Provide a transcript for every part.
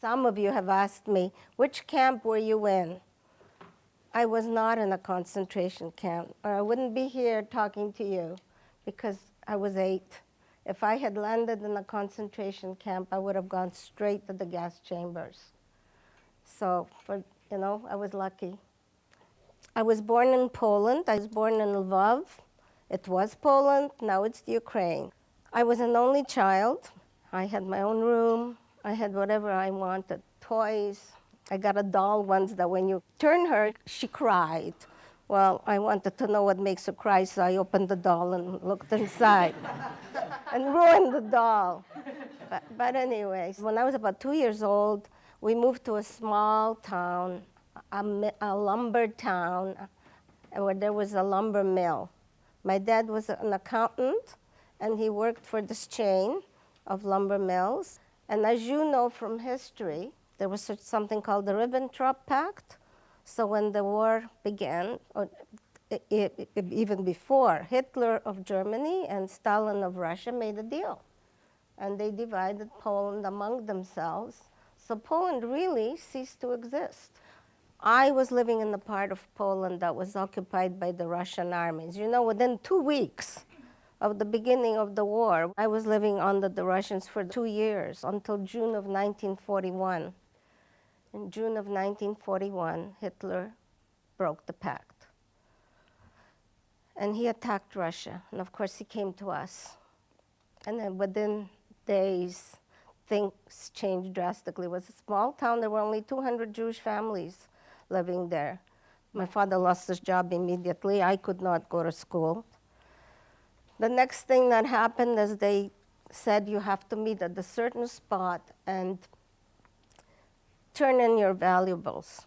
Some of you have asked me, which camp were you in? I was not in a concentration camp, or I wouldn't be here talking to you because I was 8. If I had landed in a concentration camp, I would have gone straight to the gas chambers. So, I was lucky. I was born in Poland. I was born in Lvov. It was Poland, now it's Ukraine. I was an only child. I had my own room. I had whatever I wanted, toys. I got a doll once that when you turn her, she cried. Well, I wanted to know what makes her cry, so I opened the doll and looked inside and ruined the doll. But anyways, when I was about 2 years old, we moved to a small town, a lumber town, where there was a lumber mill. My dad was an accountant, and he worked for this chain of lumber mills. And as you know from history, there was something called the Ribbentrop Pact. So when the war began, or even before, Hitler of Germany and Stalin of Russia made a deal. And they divided Poland among themselves. So Poland really ceased to exist. I was living in the part of Poland that was occupied by the Russian armies. Within 2 weeks of the beginning of the war, I was living under the Russians for 2 years, until June of 1941. In June of 1941, Hitler broke the pact. And he attacked Russia. And of course, he came to us. And then within days, things changed drastically. It was a small town. There were only 200 Jewish families living there. My father lost his job immediately. I could not go to school. The next thing that happened is they said you have to meet at a certain spot and turn in your valuables.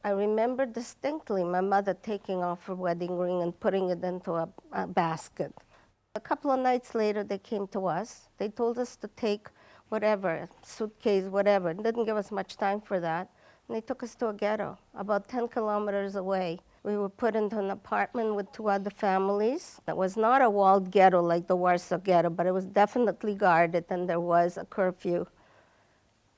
I remember distinctly my mother taking off her wedding ring and putting it into a basket. A couple of nights later, they came to us. They told us to take whatever, suitcase, whatever. It didn't give us much time for that. And they took us to a ghetto, about 10 kilometers away. We were put into an apartment with 2 other families. It was not a walled ghetto like the Warsaw Ghetto, but it was definitely guarded, and there was a curfew.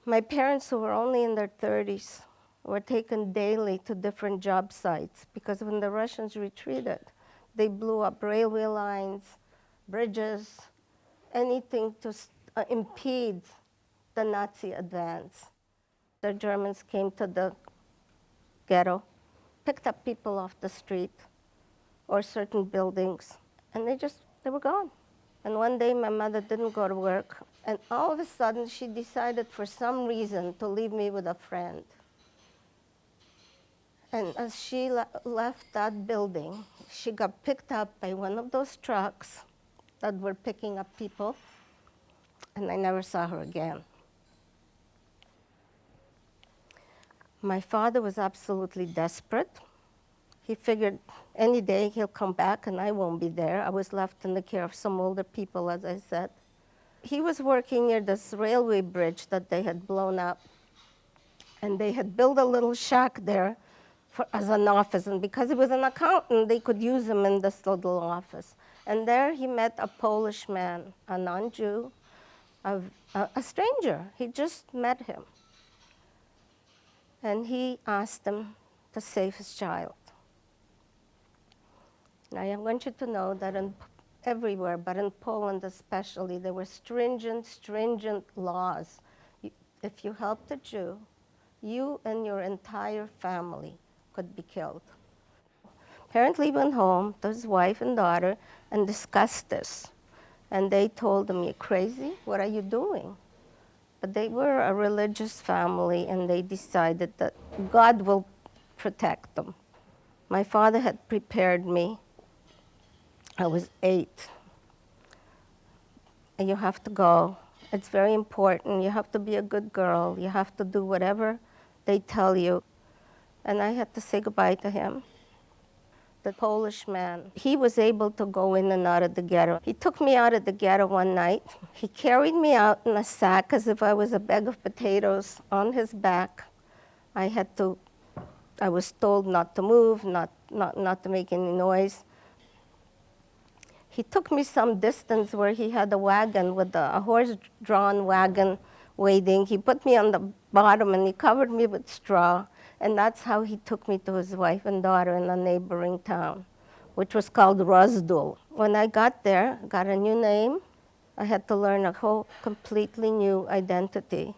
My parents, who were only in their 30s, were taken daily to different job sites because when the Russians retreated, they blew up railway lines, bridges, anything to impede the Nazi advance. The Germans came to the ghetto, picked up people off the street or certain buildings, and they were gone. And one day my mother didn't go to work, and all of a sudden she decided for some reason to leave me with a friend. And as she left that building, she got picked up by one of those trucks that were picking up people, and I never saw her again. My father was absolutely desperate. He figured any day he'll come back and I won't be there. I was left in the care of some older people, as I said. He was working near this railway bridge that they had blown up, and they had built a little shack there as an office. And because he was an accountant, they could use him in this little office. And there he met a Polish man, a non-Jew, a stranger. He just met him. And he asked him to save his child. Now, I want you to know that everywhere, but in Poland especially, there were stringent laws. If you helped a Jew, you and your entire family could be killed. Apparently, he went home to his wife and daughter and discussed this. And they told him, "You're crazy? What are you doing?" But they were a religious family, and they decided that God will protect them. My father had prepared me. I was 8. And you have to go. It's very important. You have to be a good girl. You have to do whatever they tell you. And I had to say goodbye to him. The Polish man, he was able to go in and out of the ghetto. He took me out of the ghetto one night. He carried me out in a sack as if I was a bag of potatoes on his back. I was told not to move, not to make any noise. He took me some distance where he had a wagon with a horse-drawn wagon waiting. He put me on the bottom and he covered me with straw. And that's how he took me to his wife and daughter in a neighboring town, which was called Rozdul. When I got there, got a new name. I had to learn a whole completely new identity,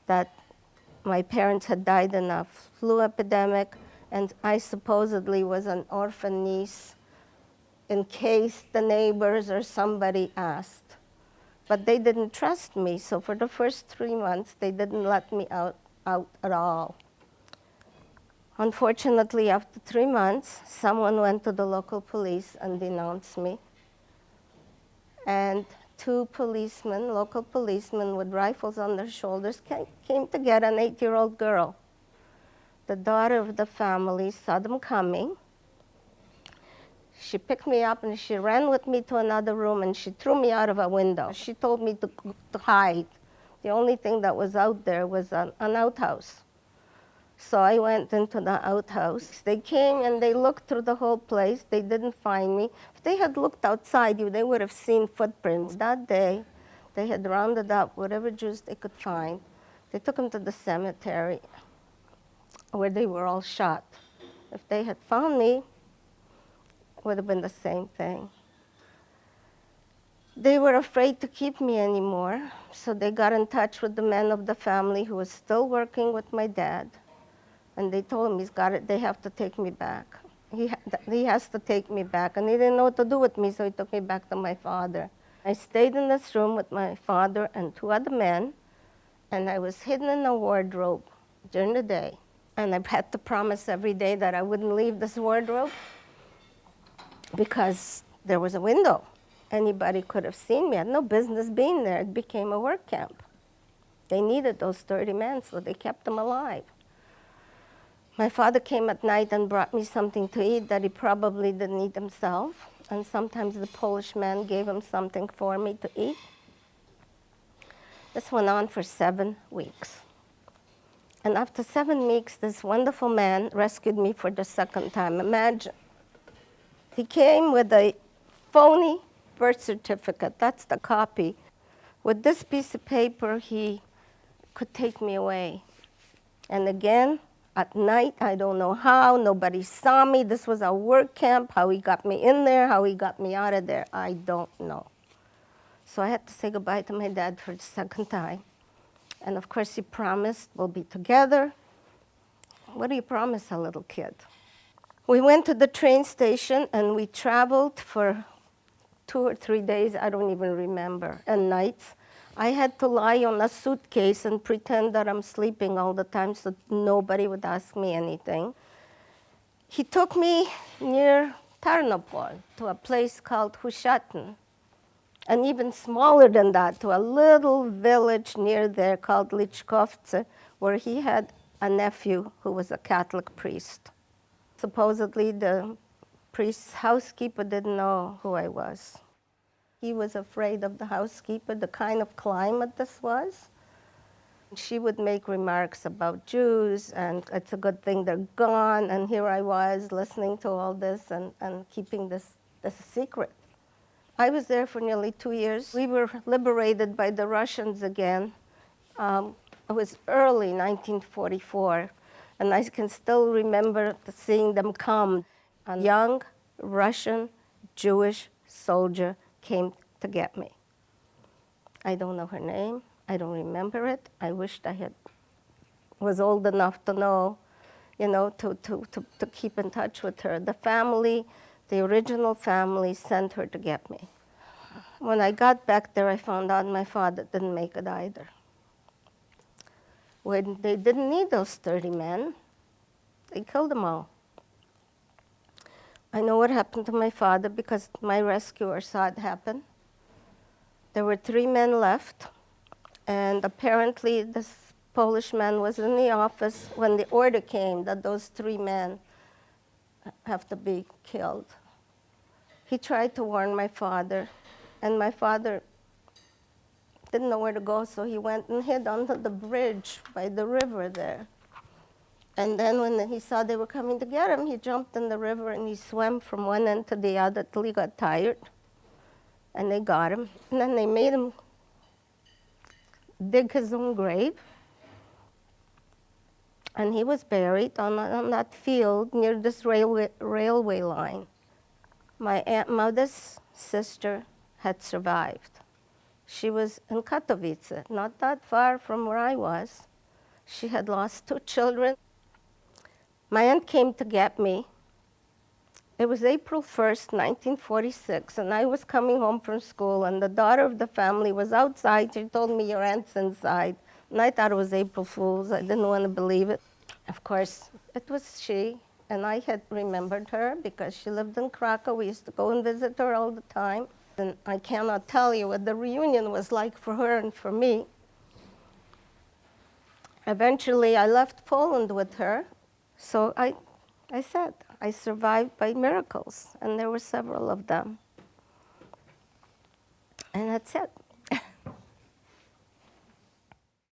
that my parents had died in a flu epidemic, and I supposedly was an orphan niece in case the neighbors or somebody asked. But they didn't trust me, so for the first 3 months, they didn't let me out at all. Unfortunately, after 3 months, someone went to the local police and denounced me. And 2 policemen, local policemen with rifles on their shoulders, came to get an 8-year-old girl. The daughter of the family saw them coming. She picked me up and she ran with me to another room and she threw me out of a window. She told me to hide. The only thing that was out there was an outhouse. So I went into the outhouse. They came and they looked through the whole place. They didn't find me. If they had looked outside you, they would have seen footprints. That day, they had rounded up whatever Jews they could find. They took them to the cemetery where they were all shot. If they had found me, it would have been the same thing. They were afraid to keep me anymore, so they got in touch with the men of the family who was still working with my dad. And they told him they have to take me back. He has to take me back. And he didn't know what to do with me, so he took me back to my father. I stayed in this room with my father and 2 other men, and I was hidden in a wardrobe during the day. And I had to promise every day that I wouldn't leave this wardrobe because there was a window. Anybody could have seen me. I had no business being there. It became a work camp. They needed those 30 men, so they kept them alive. My father came at night and brought me something to eat that he probably didn't eat himself. And sometimes the Polish man gave him something for me to eat. This went on for 7 weeks. And after 7 weeks, this wonderful man rescued me for the second time. Imagine. He came with a phony birth certificate. That's the copy. With this piece of paper, he could take me away. And again, at night, I don't know how, nobody saw me. This was a work camp. How he got me in there, how he got me out of there, I don't know. So I had to say goodbye to my dad for the second time. And of course, he promised we'll be together. What do you promise a little kid? We went to the train station and we traveled for 2 or 3 days, I don't even remember, and nights. I had to lie on a suitcase and pretend that I'm sleeping all the time so nobody would ask me anything. He took me near Tarnopol to a place called Hushatin, and even smaller than that, to a little village near there called Lichkovce, where he had a nephew who was a Catholic priest. Supposedly the priest's housekeeper didn't know who I was. He was afraid of the housekeeper, the kind of climate this was. She would make remarks about Jews, and it's a good thing they're gone, and here I was listening to all this and keeping this secret. I was there for nearly 2 years. We were liberated by the Russians again. It was early 1944, and I can still remember seeing them come. A young Russian Jewish soldier came to get me. I don't know her name. I don't remember it. I wished I was old enough to know, to keep in touch with her. The family, the original family, sent her to get me. When I got back there, I found out my father didn't make it either. When they didn't need those 30 men, they killed them all. I know what happened to my father because my rescuer saw it happen. There were 3 men left, and apparently this Polish man was in the office when the order came that those 3 men have to be killed. He tried to warn my father, and my father didn't know where to go, so he went and hid under the bridge by the river there. And then when he saw they were coming to get him, he jumped in the river and he swam from one end to the other till he got tired. And they got him. And then they made him dig his own grave. And he was buried on that field near this railway line. My mother's sister had survived. She was in Katowice, not that far from where I was. She had lost 2 children. My aunt came to get me. It was April 1st, 1946, and I was coming home from school, and the daughter of the family was outside. She told me, "Your aunt's inside." And I thought it was April Fool's. I didn't want to believe it. Of course, it was she, and I had remembered her because she lived in Krakow. We used to go and visit her all the time. And I cannot tell you what the reunion was like for her and for me. Eventually, I left Poland with her. So I said, I survived by miracles, and there were several of them. And that's it.